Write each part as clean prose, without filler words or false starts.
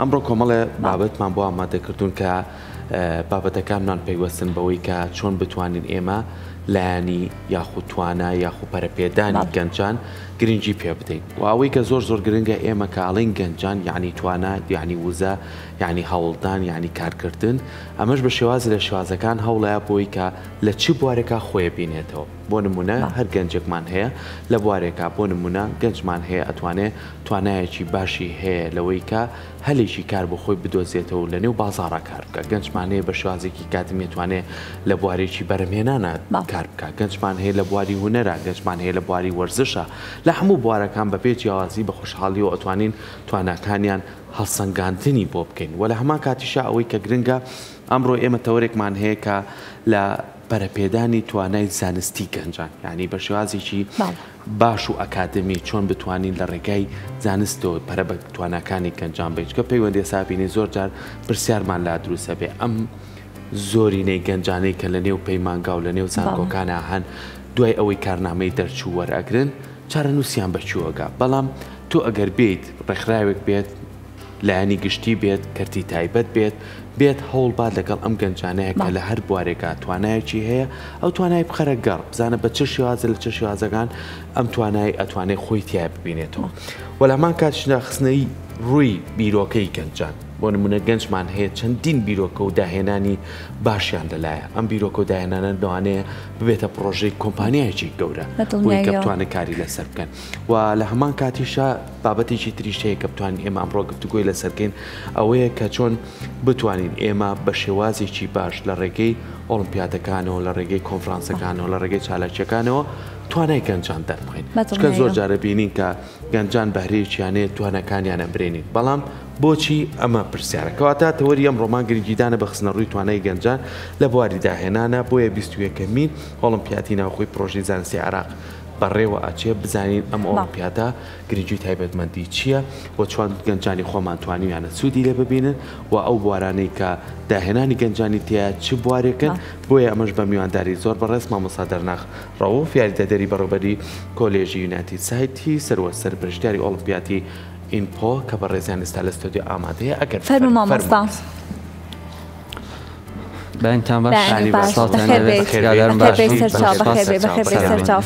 ئەمڕۆ کۆمەڵێ بابەتمان بۆ ئامادەکردوون کە بابەتەکانمان پەیوەستن بەوەی کە چۆن بتوانین ئێمە لایانی یاخود توانە یاخود پەرەپێدانی گەنجان گرنگی پێ بدەین و ئەوەی کە زۆر گرنگە ئێمە کاڵین گەنجان یعنی توانە یعنی وزە یعنی هەوڵدان یعنی کارکردن ئەمەش بە شێوازی لە شێوازەکان هەوڵەیە بۆی کە لە چی بوارێکە خۆی بینێتەوە بۆ نمونە هەر گەنجێکمان هەیە لە بوارێکە بۆ نمونە گەنجمان هەیە ئەتوانێت توانایەکی باشی هەیە لەوەی کە هەلێکی کار بۆ خۆی بدۆزێتەوە لە نێو بازاڕە کار بکە گەنجمان هەیە بە شێوازێکی کاتمێتوانێت لە بوارێکی بەرهمهێنانە کار بکە گەنجمان هەیە لە بواری هونەرە گەنجمان هەیە لە بواری وەرزشە لە هەموو بوارەکان بە پێی جیاوازی بە خۆشحاڵی و ئەتوانین تواناکانیان هەڵسەنگاندنی بۆ بکەین و لە هەمان کاتیشە ئەوەی کە گرنگە ئەمڕۆ ئێمە تەورێکمان هەیە کە لە پەرەپێدانی توانای زانستی گەنجان یعنی بە شێوازێکی باش و ئەکادمی چۆن بتوانین لە ڕێگای زانستەوە پەرە بە تواناکانی گەنجان بچکە پەیوەندی سابینی زۆر جار پرسیارمان لا دروستە بێ ئەم زۆرینەی گەنجانەی کە لە نێو پەیمانگا و لە نێو زانکۆکانە هەن دوای ئەوەی کارنامەی دەرچوو وەرئەگرن چارەنووسیان بەچووەگا بەڵام تۆ ئەگەر بیت ڕێکخراوێک بێت لایانی گشتی بێت کەرتی تایبەت بێت هەوڵ باد لەگەڵ ئەم گەنجانەیە کە لە هەر بوارێکە توانایەکی هەیە ئەو توانای بخەرە گەڕ بزانە بە چه شێوازە لە چه شێوازەکان ئەم توانای ئەتوانێت خۆی تیا ببینێتەوە و لە هەمان کاتیشدا خستنەی ڕووی بیرۆکەی گەنجان بۆ نمونە گەنجمان هەیە چەندین بیرۆکە و داهێنانی باشیان لەلایە ئەم بیرۆکە و داهێنانە لەوانەیە ببێتە پرۆژەی کۆمپانیایەکی گەورە بۆی کە بتوانێت کاری لەسەر بکەن و لە هەمان کاتیشە بابەتێکی تریشەیە کە بتوانین ئێمە ئەمڕۆ گفتوگۆی لەسەرکەین ئەوەیە کە چۆن بتوانین ئێمە بە شێوازێکی باش لە ڕێگەی ئۆلیمپیاتەکانەوە لە ڕێگەی کۆنفرانسەکانەوە لە ڕێگەی چالاکیەکانەوە توانای گەنجان دەربخین چکە زۆر جارە بینین کە گەنجان بەهرەیەکیانەیە توانەکانیانە برێنین بەڵام بۆچی ئەمە پرسیارەکەواتە تەوەری ئەم ڕۆمان گرنگیدانە بە خستنە ڕووی توانای گەنجان لە بواری داهێنانە بۆیە 21مین ئۆلیمپیاتی ناوخۆی پرۆژەی زانستی عێراق بەڕێوە ئاچێ بزانین ئەم ئۆلیمپیاتە گرنگی تایبەتمەندی چییە بۆ چۆن گەنجانی خۆمان توانیویانە سوودی لێ ببینن و ئەو بوارانەی کە داهێنانی گەنجانی تیا چ بوارێکن بۆیە ئەمەش بە میوانداری زۆر بەڕێز مامۆستا دەرناخ ڕەوف یاریدەدەری بەڕێوەبەری کۆلێژی یونایتید سایتی سەروەسەر پرژدیاری ئۆلیمپیاتی ئینپۆ کە بە ڕێزیان ئێستا لە ستۆدیۆ ئامادەیە ئەگەر فەرموو مامۆستا بەنتان باش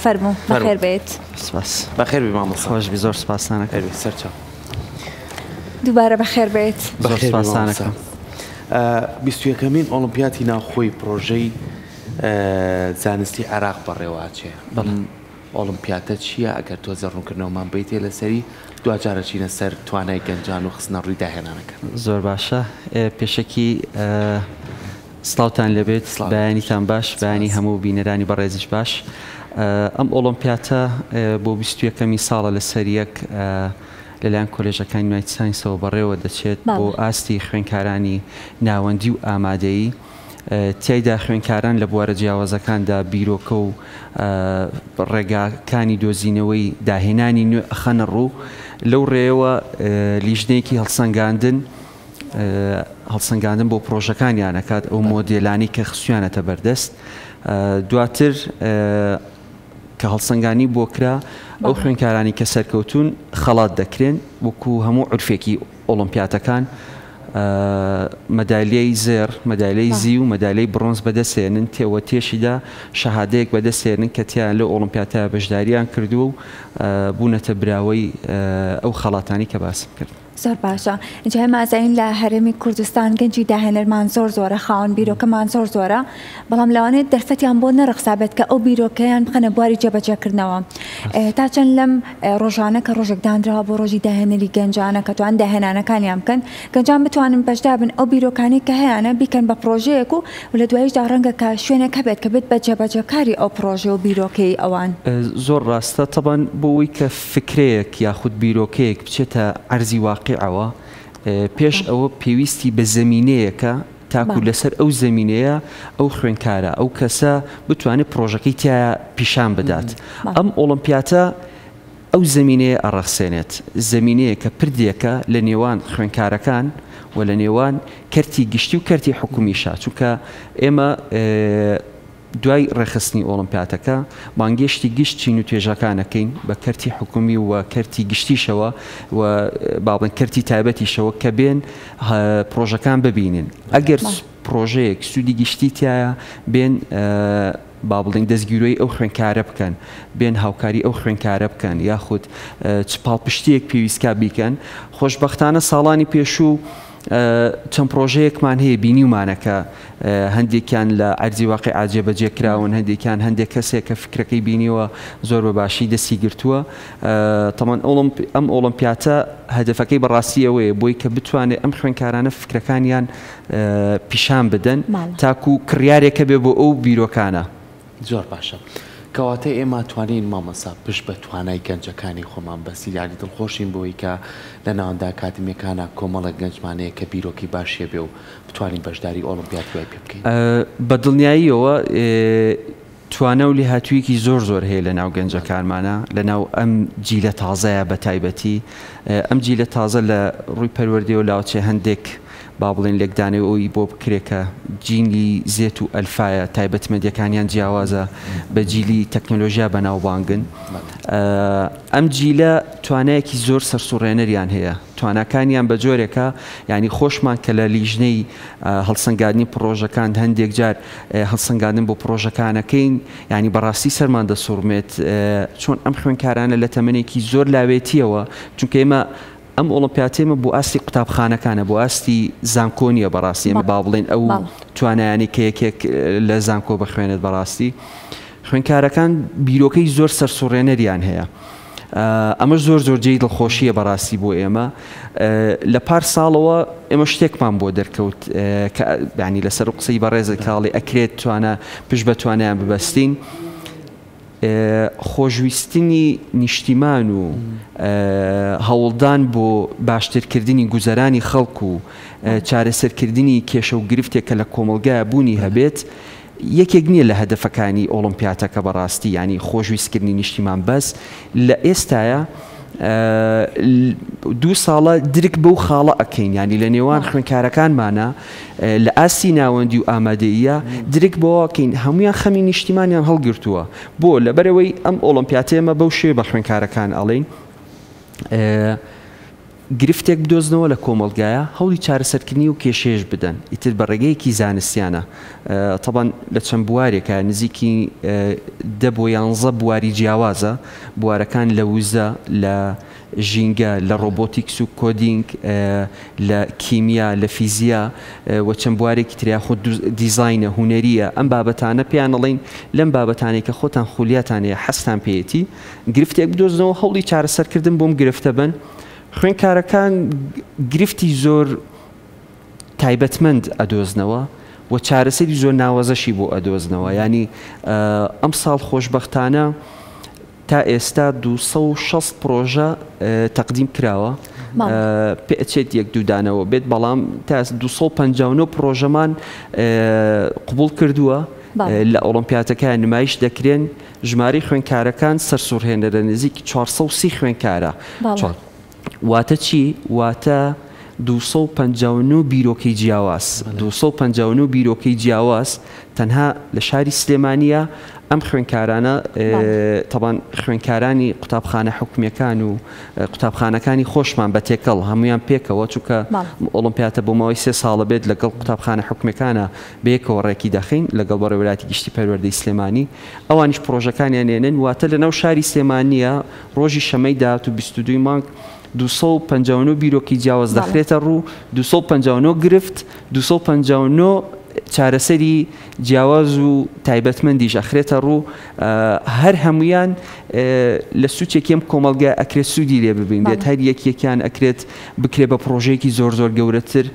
فەرموو بەخێر بێت بەخێر بێ مامۆستا خۆش زۆر سپاسانەکە سەرچاو دووبارە بەخێر بێت زۆر سپاسانەکە 21مین ئۆلیمپیاتی ناوخۆی پرۆژەی زانستی عێراق بەڕێوەچێ بەڵام ئۆلیمپیاتە چییە ئەگەر تۆ زەڕوونکردنەوەمان بیتێ لەسەری دوجارە چینە سەر توانای گەنجان و خستنە ڕووی داهێنانەکە زۆر باشە پێشەکی سڵاوتان لەبێت بەیانیتان باش بەیانی هەموو بینەرانی بەڕێزیش باش ئەم ئۆلیمپیاتە بۆ 21مین ساڵە لە سەریەک لەلایەن کۆلێژەکانی یونایتید ساینسەوە بەڕێوە دەچێت بۆ ئاستی خوێندکارانی ناوەندی و ئامادەیی تیایدا خوێندکاران لە بوارە جیاوازەکاندا بیرۆکە و ڕێگاکانی دۆزینەوەی داهێنانی نوێ ئەخەنە ڕوو لەو ڕێەوە لیژنەیەکی هەڵسەنگاندن بۆ پرۆژەکانیانەکات ئەو مۆدێلانی کە خسویانەتە بەردەست دواتر کە هەڵسەنگانی بۆ کرا ئەو خوێندکارانی کە سەرکەوتون خەڵات دەکرێن وەکو هەموو عورفێکی ئۆلیمپیاتەکان مەدالیای زێر مەدالیای زی و مەدالیای برۆنز بەدەستێنن تێوە تێشیدا شەهادەیەک بەدەستێنن کە تیان لە ئۆلیمپیاتە بەشداریان کردووە و بوونەتە براوەی ئەو خەڵاتانی کە باسم کرد. زۆر باشە اینجا هەمازین لە هەرێمی کوردستان گەنجی داهێنەرمان زۆرە خاوەن بیرۆکەمان زۆرە بەڵام لەوانێت دەرفەتیان بۆ نەرەخسابێت کە ئەو بیرۆکەیان بخەنە بواری جێبەجێکردنەوە تا چەند لەم ڕۆژانە کە ڕۆژێک دانراوە بۆ ڕۆژی داهێنەری گەنجانە کە توان داهێنانەکانیان بکەن گەنجان بتوانن بەشدار بن ئەو بیرۆکانی کە هەیەە بیکەن بە پرۆژەیەک و لە دواییشدا ڕەنگە کە شوێنێک هەبێت کە بێت بە جێبەجێکاری ئەو پرۆژە و بیرۆکەی ئەوان زۆر ڕاستە تەبەن بۆەوەی کە فکرەیەک یاخود بیرۆکەیەک بچێتە عەرزی واقعەوە پێش ئەوە پێویستی بە زەمینەیەکە تاکو لەسەر ئەو زەمینەیە ئەو خوێندکارە ئەو کەسە بتوانێت پرۆژەکەی تیا پیشان بدات ئەم ئۆلیمپیاتە ئەو زەمینەیە ئەڕەخسێنێت زەمینەیە کە پردێکە لە نێوان خوێندکارەکان و لە نێوان کەرتی گشتی و کەرتی حکومیشە چونکە ئێمە دوای ڕێخستنی ئۆڵمپیاتەکە بانگێشتی گشت چین و توێژەکانەکەین بە کەرتی حکومی و کەرتی گشتیشەوە و باڵن کەرتی تایبەتیشەوە کە بێن پرۆژەکان ببینن ئەگەر پرۆژەیەک سوودی گشتی تایە بێن با بڵین دەستگیرۆی ئەو خوێنکارە بکەن بێن هاوکاری ئەو خوێنکارە بکەن یاخود چپاڵپشتیەک پێویستکە بیکەن خۆشبەختانە ساڵانی پێشوو چەند پرۆژەیەکمان هەیە بینیومانەکە هەندێکیان لە ئەرزی واقعی ئاجێبەجێکراون هەندێکیان هەندێک کەسێک کە فکرەکەی بینیوە زۆر بە باشی دەستی گرتووە تەمان ئەم ئۆڵمپیاتە هەدەفەکەی بەڕاستی ئەوەیە بۆی کە بتوانێت ئەم خوێنکارانە فکرەکانیان پیشان بدەن تاکو کڕیارێکە بێ بۆ ئەو بیرۆکانە زۆر باشە کەواتە ئێمە توانین مامەسا پشت بە توانای گەنجەکانی خۆمان بەسی یاری دڵخۆشین بۆی کە لە ناوەندا کاتیمەکانە کۆمەڵە گەنجمانەیە کە بیرۆکی باشیە بێ و بتوانین بەشداری ئۆڵمپیاد دوای پێ بکەین بە دڵنیاییەوە توانە و لێهاتوویەکی زۆر زۆر هەیە لە ناو گەنجەکانمانە لە ناو ئەم جیلە تازایە بە تایبەتی ئەم جیلە تازە لە ڕووی پەروەردی و لاوچێ هەندێک با بڵێن لێکدانەوە ئەوی بۆ بکرێکە جینی زێت و ئەلفایە تایبەتمەندیەکانیان جیاوازە بە جیلی تەکنۆلۆژیا بەناوبانگن ئەم جیلە توانایەکی زۆر سەرسوڕێنەریان هەیە تواناکانیان بە جۆرێکە ینی خۆشمان کە لە لیژنەی هەڵسەنگاندنی پرۆژەکان هەندێک جار هەڵسەنگاندن بۆ پرۆژەکانەکەین ینی بەڕاستی سەرمان دەسوڕمێت چۆن ئەم خوێنکارانە لە تەمەنێکی زۆر لاوێتیەوە چونکە ئێمە ئەم ئۆڵمپیاتێمە بۆ ئاستی قوتابخانەکانە بۆ ئاستی زانکۆنیە بەڕاستی ئێمە با بڵێن ئەو توانایانی کە یەکێک لە زانکۆ بخوێنێت بەڕاستی خوێنکارەکان بیرۆکەی زۆر سەرسوڕێنەریان هەیە ئەمە زۆر زۆر جێی دڵخۆشیە بەڕاستی بۆ ئێمە لە پار ساڵەوە ئێمە شتێکمان بۆ دەرکەوت کە ینی لەسەر قسەی بەڕێزە کاڵی ئەکرێت توانە پشت بە توانیان ببەستین خۆشویستنی نیشتیمان و هەوڵدان بۆ باشترکردنی گوزەرانی خەڵک و چارەسەرکردنی کێشە و گرفتێکە لە کۆمەلگایە بوونی هەبێت یەکێک نییە لە هەدەفەکانی ئۆڵمپیاتەکە بەڕاستی ینی خۆشویستکردنی نیشتیمان بەس لە ئێستاە دوو ساڵە درک بەو خاڵە ئەکەین ینی لە نێوان خوێنکارەکانمانە لە ئاستی ناوەندی و ئامادەیە درک بۆکەین هەمویان خەمی نیشتیمانیان هەڵگرتووە بۆ لەبەرەوەی ئەم ئۆڵمپیاتێمە بەو شێ بە خوێنکارەکان ئەڵێن گرفتێک بدۆزنەوە لە کۆمەلگایە هەوڵی چارەسەرکردنی و کێشێش بدەن ئیتر بە ڕێگەیەکی زانستیانە تەبەن لە چەند بوارێکە نزیکی 10 بۆ 11 بواری جیاوازە بوارەکان لە وزە لە ژینگە لە ڕۆبۆتیکس و کۆدینگ لە کیمیا لە فیزیا و چەند بوارێکی تریا خۆ دیزاینە هوەریە ئەم بابەتانە پێیان ئەڵێن لەم بابەتانێک کە خۆتان خولیاتانەیە حەستان پێیەتی گرفتێک بدۆزنەوە هەوڵی چارەسەرکردن بۆم گرفتە بن خوێنکارەکان گرفتی زۆر تایبەتمەند ئەدۆزنەوە و چارەسەری زۆر ناوەزەشی بۆ ئەدۆزنەوە ینی ئەم ساڵ خۆشبەختانە تا ئێستا 260 پرۆژە تەقدیم کراوە پێچێت یەک دوودانەوە بێت بەڵام تا 259 پرۆژەمان قبول کردووە لە ئۆڵمپیاتەکان نمایش دەکرێن ژماری خوێنکارەکان سەرسوڕهێنەرە نزیکی 430 خوێنکارە واتە چی؟ واتە 259 بیرۆکەی جیاواز 259 بیرۆکەی جیاواز تەنها لە شاری سلێمانیە ئەم خوێنکارانە تەبان خوێنکارانی قوتابخانە حکومیەکان و قوتابخانەکانی خۆشمان بە تێکەڵ هەمویان پێکەوە چونکە ئۆڵمپیاتە بۆ ماوەی 3 ساڵە بێت لەگەڵ قوتابخانە حکومیەکانە بەیەکەوە ڕێکی دەخین لەگەڵ بەڕێوەلاتی گشتی پەروەردەی سلێمانی ئەوانیش پرۆژەکانیان هێنن واتە لە ناو شاری سلێمانیە ڕۆژی شەمەی داهات و 22 مانگ 259 بیرۆکی جیاواز دەخرێتە ڕوو 259 گرفت 259 چارەسەری جیاواز و تایبەتمەندیش ئەخرێتە ڕوو هەر هەمویان لە سوچێکیم کۆمەلگا ئەکرێت سوودی لێ ببین بێت هەر یەکیەکیان ئەکرێت بکرێ بە پرۆژەیەکی زۆر زۆر گەورەتر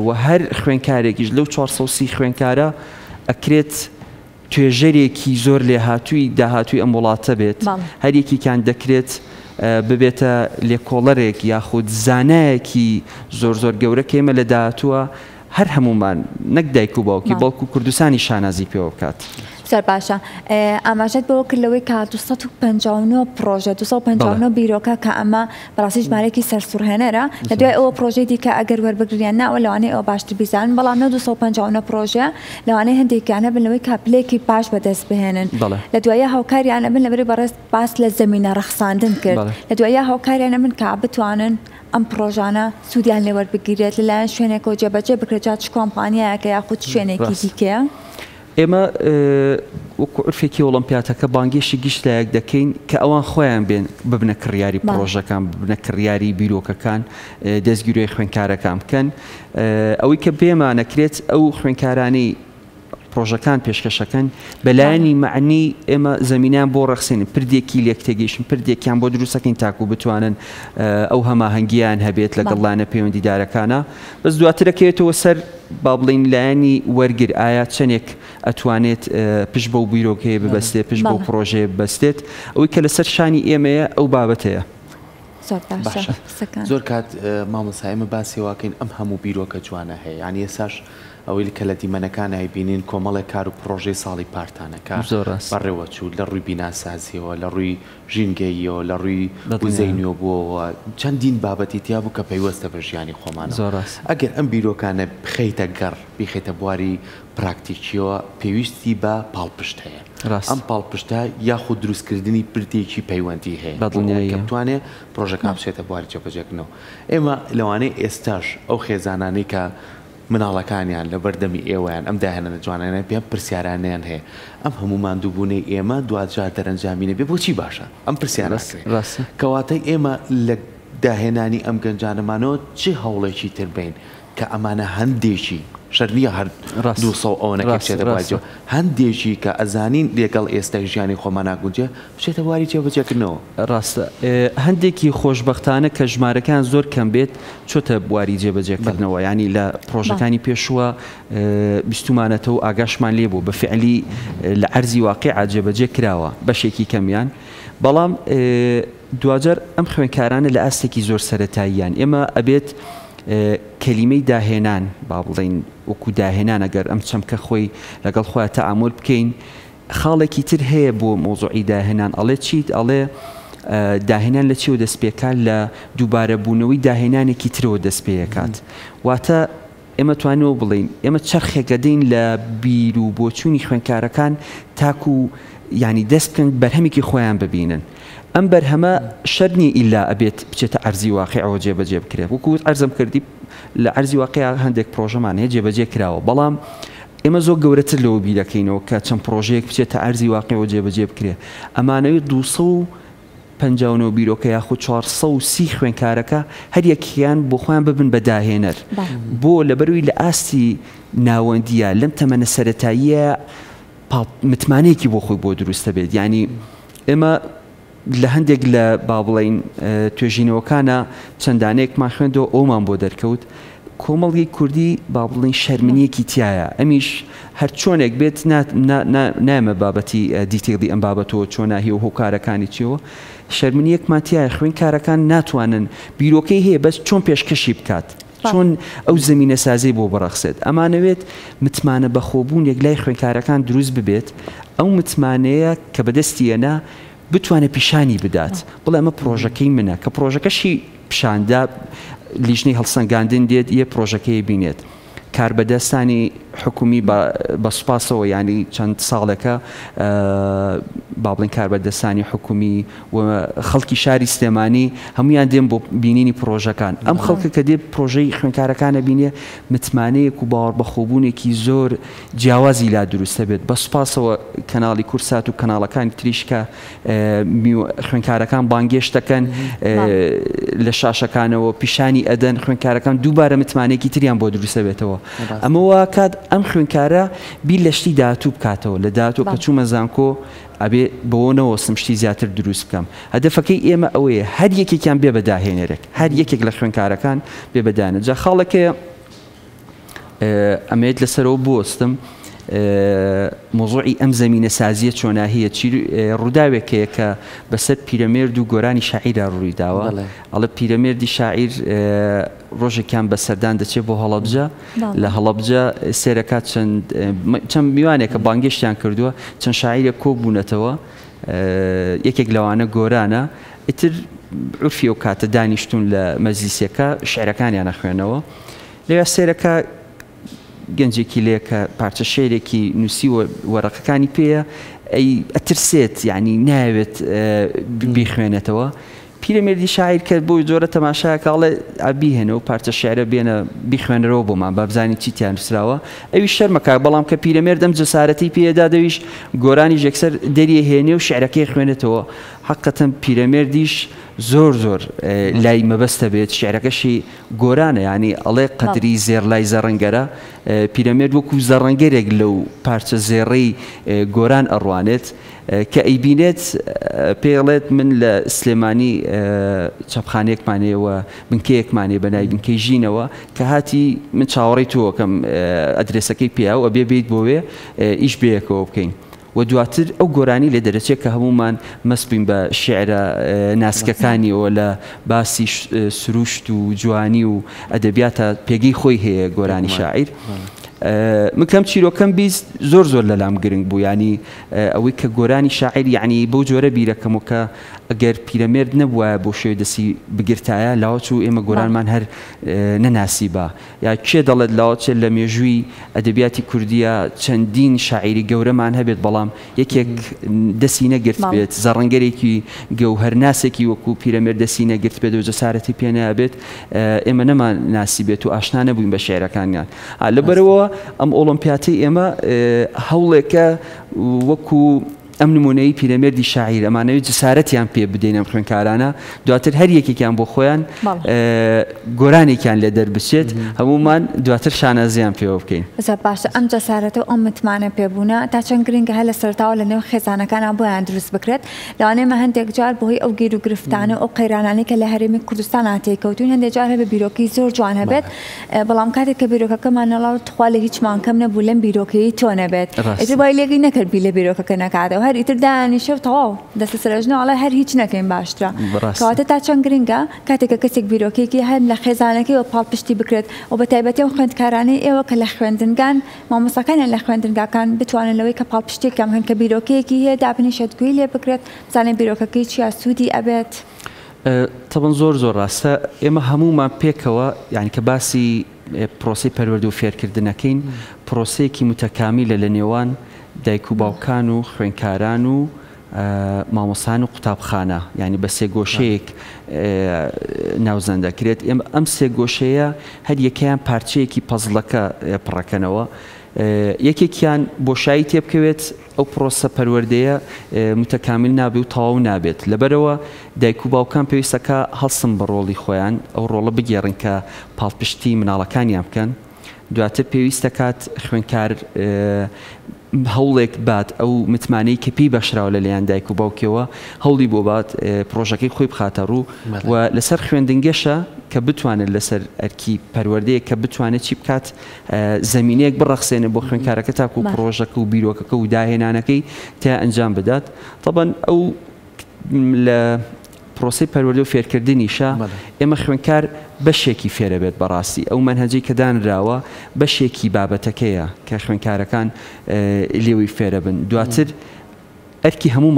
و هەر خوێنکارێکیش لەو 430 خوێنکارە ئەکرێت توێژەرێکی زۆر لێهاتووی داهاتووی ئەم وڵاتە بێت هەر یەکیان دەکرێت ببێتە لێکۆڵەرێک یاخود زانایەکی زۆر زۆر گەورە کێمە لە داهاتووە هەر هەمومان نەک دایک و باوکی بەڵکو کوردستانی شانازی پێوە بکات بسر باشە ئاماژەت بەوە کرد لەوەی کا 259 پرۆژە 259 بیرۆکە کە ئەمە بەڕاستی ژمارەیەکی سەرسوورهێنەرە لە دوای ئەوە پرۆژەی دیکە ئەگەر وەربگریان ناوە لەوانەیە ئەوە باشتر بیزانن بەڵام 259 پرۆژە لەوانەیە هەندێکیانە بن لەوەی کاپلێکی باش بەدەست بهێنن لە دوایە هاوکاریانە بن لەبەری بەڕێز باس لە زەمینە ڕەخساندن کرد لە دوایە هاوکاریانە من کا بتوانن ئەم پرۆژانە سوودیان لێ وەربگیرێت لەلایەن شوێنێکەوە جێبەجێ بکرێت چ کۆمپانیایەکە یاخود شوێنێکی دیکەیە ئێمە وەکو عرفێکی ئۆڵمپیاتەکە بانگێشی گشتایەک دەکەین کە ئەوان خۆیان بێن ببنە کڕیاری پرۆژەکان ببنە کڕیاری بیرۆکەکان دەستگیرۆی خوێنکارەکان بکەن ئەوەی کە پێمانەکرێت ئەو خوێنکارانەی پرۆژەکان پێشکەشەکەن بەلایەنی معنی ئێمە زەمینیان بۆ ڕەخسێنن پردێکی لێکتێگەیشن پردێکیان بۆ دروستەکەین تاکو بتوانن ئەو هەماهەنگیان هەبێت لەگەڵ لایەنە پەیوەندیدارەکانە بەس دواترەکەوێتەوە سەر با بڵین لایەنی وەرگر ئایا چەندێک ئەتوانێت پشت بەو بیرۆکەیە ببەستێت پشت بەو پرۆژەیە ببەستێت ئەوەی کە لەسەر شانی ئێمەیە ئەو بابەتەیە زۆر کات مامۆستا ئێمە باسی واکەین ئەم هەموو بیرۆکە جوانە هەیە یعنی ئێساش ئەوەی کە لە دیمەنەکان هایبینین کۆمەڵێک کار و پرۆژەی ساڵی پارتانەکە بەڕێوە چوو لە ڕووی بیناسازیەوە لە ڕووی ژینگەییەوە لە ڕووی وزەینیەوە بووەوە چەندین بابەتی تیا بوو کە پەیوەستە بە ژیانی خۆمانەوە ئەگەر ئەم بیرۆکانە بخەیتە گەڕ بیخێتە بواری پراکتیکیەوە پێویستی بە پاڵپشت هەیە ئەم پاڵپشتە یاخود دروستکردنی پردێکی پەیوەندی هەیە بتوانێت پرۆژەکان بچێتە بواری جێبەجێکردنەوە ئێمە لەوانەیە ئێستاش ئەو خێزانانەی کە مناڵەکانیان لە بەردەمی ئێوەیان ئەم داهێنە جوانانە پێم پرسیارانیان هەیە ئەم هەموو ماندووبوونەی ئێمە دوجار دەرەنجامینە بێ بۆچی باشە ئەم پرسیارەکرێت کەواتەی ئێمە لە داهێنانی ئەم گەنجانەمانەوە چه هەوڵێکی تر بین کە ئەمانە هەندێکی شەرنیە هەر 200 ئەوەنەکە بچێتە بوارجەوە هەندێکی کە ئەزانین لێگەڵ ئێستای ژیانی خۆمان ناگونجێ بچێتە بواری جێبەجێکردنەوە ڕاستە هەندێکی خۆشبەختانە کە ژمارەکان زۆر کەم بێت چۆتە بواری جێبەجێکردنەوە ینی لە پرۆژەکانی پێشووە بیستمانەتەوە ئاگاشمان لێ بوو بە فعلی لە عەرزی واقع جێبەجێ کراوە بەشێکی کەمیان بەڵام دوجار ئەم خوێنکارانە لە ئاستێکی زۆر سەرەتاییان ئێمە ئەبێت کەلیمەی داهێنان با بڵین وەکو داهێنان ئەگەر ئەم چەمکە خۆی لەگەڵ خۆیان تەعامل بکەین خاڵێکی تر هەیە بۆ مۆزوعی داهێنان ئەڵێ چیت ئەڵێ داهێنان لە چیەوە دەست پێکات لە دووبارەبوونەوەی داهێنانێکی ترەوە دەست پێکات واتە ئێمە توانەوە بڵین ئێمە چرخێکە دەین لە بیر و بۆچوونی خوێنکارەکان تاکو ینی دەست بکەن بەرهەمێکی خۆیان ببینن ئەم بەرهەمە شەرنی ئیلا ئەبێت بچێتە عەرزی واقعەوە جێبەجێ بکرێت وەکو عەرزم کردی لە عەرزی واقع هەندێک پرۆژەمان هەیە جێبەجێ کراوە بەڵام ئێمە زۆر گەورەتر لەوە بیرەکەینەوە کە چەند پرۆژەیەک بچێتە عەرزی واقعەوە جێبەجێ بکرێت ئەمانەوەی 259 بیرۆکە یاخود 430 خوێنکارەکە هەر یەکیان بۆ خۆیان ببن بە داهێنەر بۆ لەبەروی لە ئاستی ناوەندیە لەم تەمەنە سەرەتاییە متمانەیەکی بۆ خۆی بۆ دروستە بێت ینی ئێمە لە هەندێک لە با بڵین توێژینەوەکانە چەندانەیەکمان خوێندەوە ئەومان بۆ دەرکەوت کۆمەڵی کوردی با بڵین شەرمنیەکی تایە ئەمیش هەر چۆنێک بێت نامە بابەتی دیتێڵی ئەم بابەتەوە چۆناهی و هۆکارەکانی چیەوە شەرمنیەکمان تایە خوێنکارەکان ناتوانن بیرۆکەی هەیە بەس چۆن پێشکەشی بکات چۆن ئەو زمینە سازی بۆ بڕەخسێت ئەمانەوێت متمانە بەخۆبوونێک لای خوێنکارەکان دروست ببێت ئەو متمانەیە کە بەدەستیەنا بتوانێت پیشانی بدات بڵێ ئەمە پرۆژەکەی منە کە پرۆژەکەشی پیشاندا لیژنەی هەڵسەنگاندن دێت یە پرۆژەکەی بینێت کاربەدەستانی حکومی بە سوپاسەوە ینی چەند ساڵێکە با بڵین کاربەدەستانی حکومی و خەڵکی شاری سلێمانی هەمویان دێن بۆ بینینی پرۆژەکان ئەم خەڵکە کە دێت پرۆژەی خوێنکارەکانە بینێ متمانەیەک و باوەڕ بەخۆبوونێکی زۆر جیاوازی لا دروستە بێت بە سوپاسەوە کەناڵی کورسات و کەناڵەکانی تریشکە خوێنکارەکان بانگێش دەکەن لە شاشەکانەوە پیشانی ئەدەن خوێنکارەکان دووبارە متمانەیەکی تریان بۆ دروستە بێتەوە ئەمەوە کات ئەم خوێنکارە بیر لە شتی داهاتوو بکاتەوە لە داهاتوو کە چوومە زانکۆ ئەبێ بەوەنەوە سمشتی زیاتر دروست بکەم هەدەفەکەی ئێمە ئەوەیە هەر یەکێکیان بێ بەداهێنەرێک هەر یەکێک لە خوێنکارەکان بێ بەدانە جا خاڵەکە ئەمەیت لەسەرەوە بوەستم مۆزوعی ئەم زمینە سازیە چۆنا هەیە ڕووداوێکەیە کە بەسەر پیرەمێرد و گۆرانی شاعیرە ڕوویداوە ئەڵە پیرەمێردی شاعیر ڕۆژێکیان بەسەردان دەچێت بۆ هەڵەبجە لە هەڵەبجە سێرەکات چەند میوانێک کە بانگشتیان کردووە چەند شاعیرە کۆبوونەتەوە یەکێک لەوانە گۆرانە ئیتر عرفی و کاتە دانیشتون لە مەجلیسەکە شعرەکانیان نەخوێنەوە لەوێ سێرەکە گەنجێکی لێ کە پارچە شێرێکی نووسی وەرەقەکانی پێیە ئەترسێت یعنی ناوێت بیخوێنێتەوە پیرەمێردی شاعیر کە بۆی جۆرە تەماشایەکەڵێ ئابیهێنە و پارچە شعرە بێنە بیخوێنەرەوە بۆمان بابزانانی چیتیان نووسراوە ئەوی شەرمەکە بەڵام کە پیرەمێرد ئەم جەسارەتی پێدا دەویش گۆرانی ژێکسەر دەریە هێنێ و شعرەکەی خوێنێتەوە حەقەتەن پیرەمێردیش زۆر لای مەبەستە بێت شعرەکەشی گۆرانە ینی ئەڵێ قەدری زێر لای زەڕەنگەرە پیرەمێرد وەکو زەڕەنگەرێک لەو پارچە زێڕەی گۆران ئەڕوانێت کە ئەیبینێت پێڵێت من لە سلێمانی چەپخانەیەکمانەوە بنکەیەکمانێ بەنای بنکەی ژینەوە کە هاتی من چاوەڕێی تۆکەم ئەدرێسەکەی پیا و ئەبێ بێت بۆوێ ئیش بەیەکەوە بکەین و دواتر ئەو گۆرانی لێ دەرەچێت کە هەمومان مەسبین بە شعرە ناسکەکانیەوە لە باسی سروشت و جوانی و ئەدەبیاتە پێگەی خۆی هەیە گۆرانی شاعیر مکەم چیرۆکەم بیست زۆر لەلام گرنگ بوو ینی ئەوەی کە گۆرانی شاعیر یعنی بەو جۆرە بیرەکەم و کە ئەگەر پیرەمێرد نەبووە بۆ شێوەی دەسی بگرتایە لاوەچ و ئێمە گۆرانمان هەر نەناسیبە یا کێ دەڵێت لاوەچێت لە مێژووی ئەدەبیاتی کوردیە چەندین شاعیری گەورەمان هەبێت بەڵام یەکێک دەسی نەگرت بێت زەڕەنگەرێکی گەوهەرناسێکی وەکو پیرەمێرد دەسی نەگرت بێت و جەسارەتی پێ نابێت ئێمە نەمان ناسی بێت و ئاشنا نەبووین بە شێعرەکانیان لەبەرەوە ئەم ئۆلۆمپیاتی ئێمە هەوڵێکە وەکو ئەم نمونەی پیرەمێردی شاعیر ئەمانەوێت جسارەتیان پێ بدەین ئەم خوێندکارانە دواتر هەر یەکێکیان بۆ خۆیان گۆرانێکیان لێ دەربچێت هەمومان دواتر شانازیان پێوە بکەین باشە ئەم جەسارەتە ئەم متمانە پێبوونە تا چەند گرنگە هە لە سەرتاوە لە نێو خێزانەکانان بۆیان دروست بکرێت لەوانەیە هەندێک جار بۆهۆی ئەو گیر و گرفتانە ئەو قەیرانانی کە لە هەرێمی کوردستان هاتێکەوتون هەندێک جار هەبێ بیرۆکەی زۆر جوان هەبێت بەڵام کاتێک کە بیرۆکەکەمان نەڵاو تخوا لە هیچمان کەم نەبوو لەم بیرۆکەی تۆ نەبێت ئیتر وای لێگی نەکردبی لە بیرۆکەکە نەکاتەوە هەر ئیتر دانیشە و تەواو دەستە سەرژنەوەڵە هەر هیچ نەکەین باشترە کەواتە تا چەند گرنگە کاتێکە کەسێک بیرۆکێکی هەم لە خێزانەکەی و پاڵپشتی بکرێت و بە تایبەتی ئەو خوێندکارانەی ئێوە کە لە خوێندنگان مامۆستاکانیان لە خوێندنگاکان بتوانن لەوەی کە پاڵپشتێکیان هەن کە بیرۆکەیەکی هەیە دابنیشێتگوێی لێ بکرێت بزانێت بیرۆکەکەی چیا سوودی ئەبێت تەبەن زۆر ڕاستە ئێمە هەمومان پێکەوە یعنی کە باسی پرۆسی پەروەردە و فێرکردنەکەین پرۆسەیەکی متەکامیلە لە نێوان دایک و باوکان و خوێندکاران و مامۆستان و قوتابخانە یعنی بە سێ گۆشەیەک ناوزەندەکرێت ئێمە ئەم سێ گۆشەیە هەر یەکەیان پارچەیەکی پەزڵەکە پڕەکەنەوە یەکێکیان بۆشایی تێبکەوێت ئەو پرۆسە پەروەردەیە متەکامیل نابێت و تەواو نابێت لەبەرەوە دایک و باوکان پێویستەکە هەڵسن بە ڕۆڵی خۆیان ئەو ڕۆڵە بگێڕن کە پاڵپشتی مناڵەکانیان بکەن دواتر پێویستە کات خوێندکار هەوڵێک بات ئەو متمانەی کە پێی بەشراوە لە لایەن دایک و باوکەوە هەوڵی بۆ بات پرۆژەکەی خۆی بخاتە ڕوو و لەسەر خوێندنگەشە کە بتوانێت لەسەر ئەرکی پەروەردەیە کە بتوانێت چی بکات زەمینەیەک بڕەخسێنێ بۆ خوێندکارەکە تاکو پرۆژەکە و بیرۆکەکە و داهێنانەکەی تا ئەنجام بدات طبعاً ئەو لە پرۆسی پەروەردە و فێرکردنیشە ئێمە خوێندکار بەشێکی فێرە بێت بەڕاستی ئەو مەنهەجەی کە دانراوە بەشێکی بابەتەکەیە کە خوێندکارەکان لێوی فێرە بن دواتر ئەرکی هەموو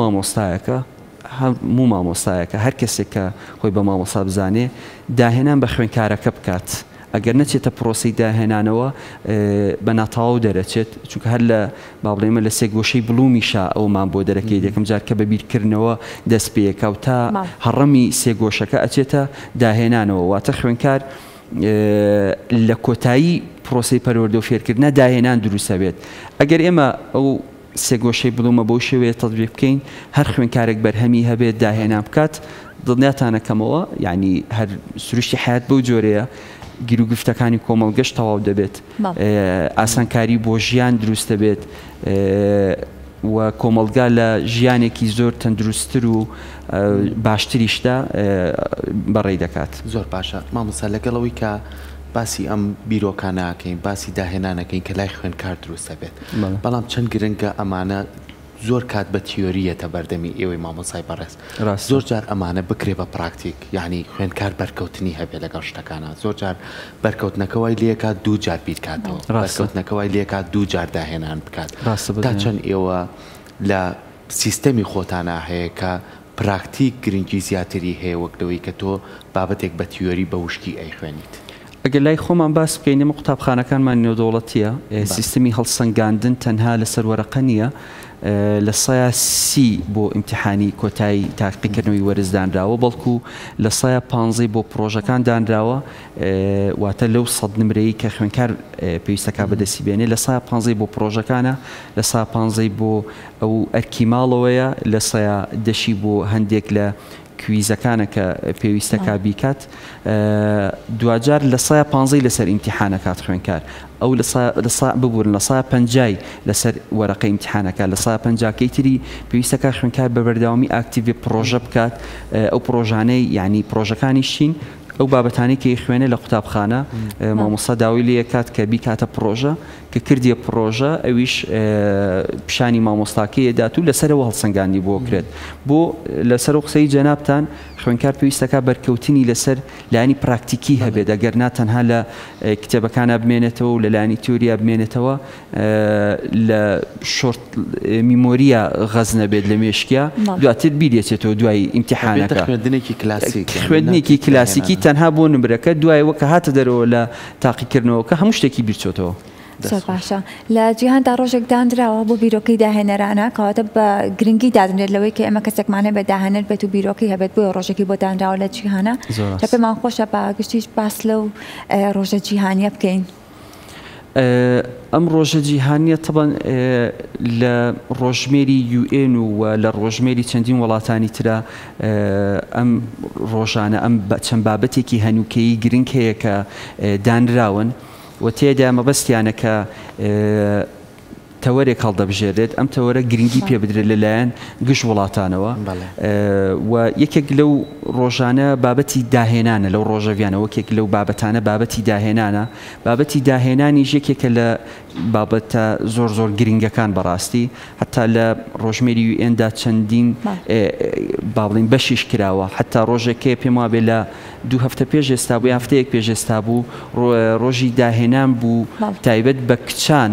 مامۆستایەکە هەر کەسێک کە خۆی بە مامۆستا بزانێ داهێنان بە خوێندکارەکە بکات ئەگەر نەچێتە پرۆسی داهێنانەوە بە ناتاو دەرەچێت چونکە هەر لە باڵێمە لە سێ گۆشەی بڵومیشە ئەومان بۆ دەرەکەی یەکەم جار کە بە بیرکردنەوە دەست پێیەکە و تا هەڕەمی سێ گۆشەکە ئەچێتە داهێنانەوە واتە خوێندکار لە کۆتایی پرۆسی پەروەردە و فێرکردنە داهێنان دروستە بێت ئەگەر ئێمە ئەو سێ گۆشەی بڵومە بۆ شێوەیە تەطبیق بکەین هەر خوێندکارێک بەرهەمی هەبێت داهێنان بکات دڵنیاتانەکەمەوە یعنی هەر سروشتی حیات بەو جۆرەیە گیر و گفتەکانی کۆمەڵگەش تەواو دەبێت ئاسانکاری بۆ ژیان دروست دەبێت و کۆمەڵگا لە ژیانێکی زۆر تەندروستتر و باشتریشدا بەڕێ دەکات زۆر باشە مامۆستا لەگەڵەوەی کە باسی ئەم بیرۆکانەکەین باسی داهێنانەکەین کە لای خوێندکار دروستە بێت بەڵام چەند گرنگە ئەمانە زۆر کات بە تیۆریەتە بەردەمی ئێوەی مامۆسای بەڕێز زۆر جار ئەمانە بکرێ بە پراکتیک یعنی خوێندکار بەرکەوتنی هەبێ لەگەڵ شتەکانە زۆر جار بەرکەوتنەکەوای لێکات دوو جار بیرکاتەوە بەرکەوتنەکەوای لێکات دوو جار داهێنان بکات تا چەند ئێوە لە سیستەمی خۆتانە هەیە کە پراکتیک گرنگی زیاتری هەیە وەک لەوەی کە تۆ بابەتێک بە تیۆری بە وشکی ئەیخوێنیت ئەگەر لای خۆمان باس بکەینەمە قوتابخانەکانمان نێودەوڵەتیە سیستەمی هەڵسەنگاندن تەنها لەسەر وەرەقە نییە لە سایە سی بۆ ئیمتیحانی کۆتایی تاقیکردنەوەی وەرزدانراوە بەڵکو لە سایە 15 بۆ پرۆژەکان دانراوە واتە لەو 100 نمرەیە کە خوێندکار پێویستەکە بەدەستی بێنێ لە سایە 15 بۆ پرۆژەکانە لە سایە 15 بۆ ئەو ئەرکی ماڵەوەیە لە سایە 10 بۆ هەندێک لە کویزەکانە کە پێویستەکە بیکات دوجار لە سایە 15 لەسەر ئیمتیحانەکات خوێندکار ئەو ببوورن لە سایە 50 لەسەر وەرەقە ئیمتیحانەکە لە سایە 50کەی تری پێویستەکە خوێندکار بە بەردەوامی ئاکتیڤ پرۆژە بکات ئەو پرۆژانەی یعنی پرۆژەکانی شین ئەو بابەتانی کە خوێنێ لە قوتابخانە مامۆستا داوای لێ کات کە بیکاتە پرۆژە کە کردیە پرۆژە ئەویش پیشانی مامۆستاکەیە دات و لەسەرەوە هەڵسەنگاندی بۆ کرێت بۆ لەسەر قسەی جەنابتان خوێندکار پێویستەکە بەرکەوتنی لەسەر لایانی پراکتیکی هەبێت ئەگەر نا تەنها لە کتێبەکانە بمێنێتەوە و لە لایانی تیۆریا بمێنێتەوە لە شۆرت میمۆریە غەز نەبێت لە مێشکیا دواتر بیرێتێتەوە دوای ئیمتیحانەکە خوێندنێکی کلاسیکی تەنها بۆ نمرەکە دوای وەکە هاتە دەرەوە لە تاقیکردنەوەکە هەموو شتێکی بیرچۆتەوە زۆر باشە لە جیهاندا ڕۆژێک دانراوە بۆ بیرۆکەی داهێنەرانە کەواتە بە گرنگی دادنێت لەوەی کە ئێمە کەسێکمانە بە داهێنەر بێت و بیرۆکەی هەبێت بۆ ڕۆژێکی بۆ دانراوە لە جیهانە کە پێمان خۆشە بە گشتیش باس لەو ڕۆژە جیهانیە بکەین ئەم ڕۆژە جیهانیە تەبەن لە ڕۆژمێری UN و لە ڕۆژمێری چەندین وڵاتانی ترە ئەم ڕۆژانە ئەم چەند بابەتێکی هەنووکەیی گرنگ هەیە کە دانراون و تێدا مەبەستیانە کە تەوەرێک هەڵدەبژێرێت ئەم تەوەرە گرنگی پێ بدرێت لەلایەن گشت وڵاتانەوە و یەکێک لەو ڕۆژانە بابەتی داهێنانە لەو ڕۆژەڤیانە وەکێک لەو بابەتانە بابەتی داهێنانە بابەتی داهێنانی یەکێکە لە بابەتە زۆر زۆر گرنگەکان بەڕاستی حتا لە ڕۆژمێری UN چەندین باڵین بەشیش کراوە حتا ڕۆژێکێ پێم وابێ لە 2 هەفتە پێش ئێستا بوو هەفتەیەک پێش ئێستا بوو ڕۆژی داهێنان بوو تایبەت بە کچان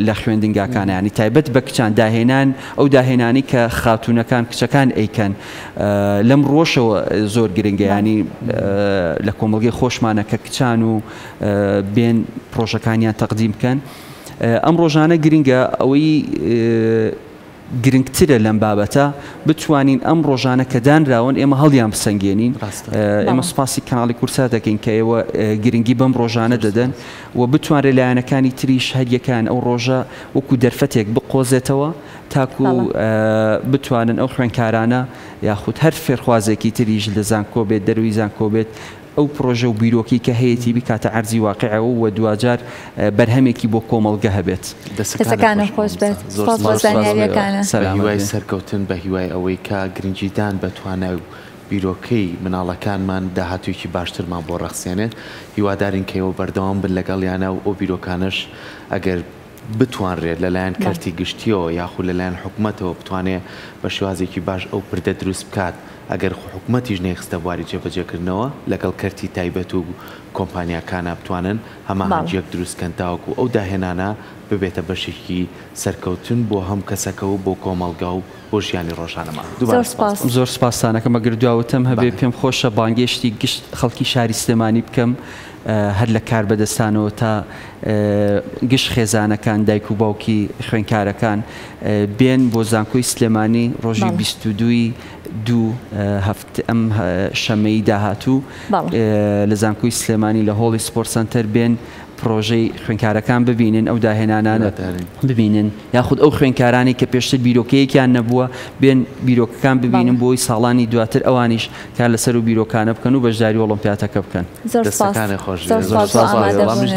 لە خوێندنگاکانە ینی تایبەت بە کچان داهێنان ئەو داهێنانی کە خاتونەکان کچەکان ئەیکەن لەم ڕۆژەوە زۆر گرنگە ینی لە کۆمەڵگەی خۆشمانە کە کچان و بێن پرۆژەکانیان تەقدیم بکەن ئەم ڕۆژانە گرنگە ئەوەی گرنگترە لەم بابەتە بتوانین ئەم ڕۆژانە کە دانراون ئێمە هەڵیان بسەنگێنین ئێمە سپاسی کەناڵی کورسات دەکەین کە ئێوە گرنگی بەم ڕۆژانە دەدەن و بتوانرێ لایەنەکانی تریش هەریەکان ئەو ڕۆژە وەکو دەرفەتێک بقۆزێتەوە تاکو بتوانن ئەو خوێندکارانە یاخود هەر فێرخوازێکی تریش لە زانکۆ بێت دەروی زانکۆ بێت ئەو پرۆژە و بیرۆکی کە هەیەی بیکاتە عەرزی واقعەوە و دوجار بەرهەمێکی بۆ کۆمەڵگە هەبێت دەستەکانە خۆش بێت هیوای سەرکەوتن بە هیوای ئەوەی کە گرنگیدان بەتوانە بیرۆکەی مناڵەکانمان داهاتوویکی باشترمان بۆ ڕەخسێنێت هیوادارین کە ئێوە بەردەوام بن لەگەڵیانە و ئەو بیرۆکانش ئەگەر بتوانرێت لەلایەن کەرتی گشتیەوە یاخود لەلایەن حکوومەتەوە بتوانێت بە شێوازێکی باش ئەو پردە دروست بکات ئەگەر حکوومەتیش نەیخستە بواری جێبەجێکردنەوە لەگەڵ کەرتی تایبەت و کۆمپانیاکانە بتوانن هەمانجیەک دروستکەن تاوەکو ئەو داهێنانە ببێتە بەشێکی سەرکەوتن بۆ هەم کەسەکە و بۆ کۆمەڵگا و بۆ ژیانی ڕۆژانەمان زۆر سپاسانەکە مەگەر دواوتم هەبێ پێم خۆشە بانگێشتی گشت خەڵکی شاری سلێمانی بکەم هەر لە کار بەدەستانەوە تا گشت خێزانەکان دایک و باوکی خوێندکارەکان بێن بۆ زانکۆی سلێمانی ڕۆژی 22 ئەم شەمەی داهاتوو لە زانکۆی سلێمانی لە هۆڵی سپۆرت سنتەر بێن پرۆژەی خوێندکارەکان ببینن ئەو داهێنانانە ببینن یاخود ئەو خوێندکارانی کە پێشتر بیرۆکەیەکیان نەبووە بێن بیرۆکەکان ببینن بۆی ساڵانی دواتر ئەوانیش کار لەسەر و بیرۆکانە بکەن و بەشداری ئۆلۆمپیاتەکە بکەن دەستەکانی خۆش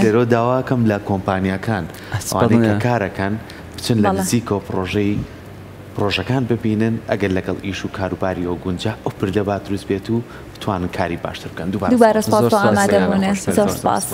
لێرۆ داواکەم لە کۆمپانیاکان کارەکان بچن لە نزیکەوە پرۆژەی پرۆژەکان ببینن ئەگەر لەگەڵ ئیش و کاروباری و گونجا ئەو پردە با دروست بێت و بتوانن کاری باشتر بکەن. دووبارە سپاس بۆ ئامادەبوونە. زۆر سپاس.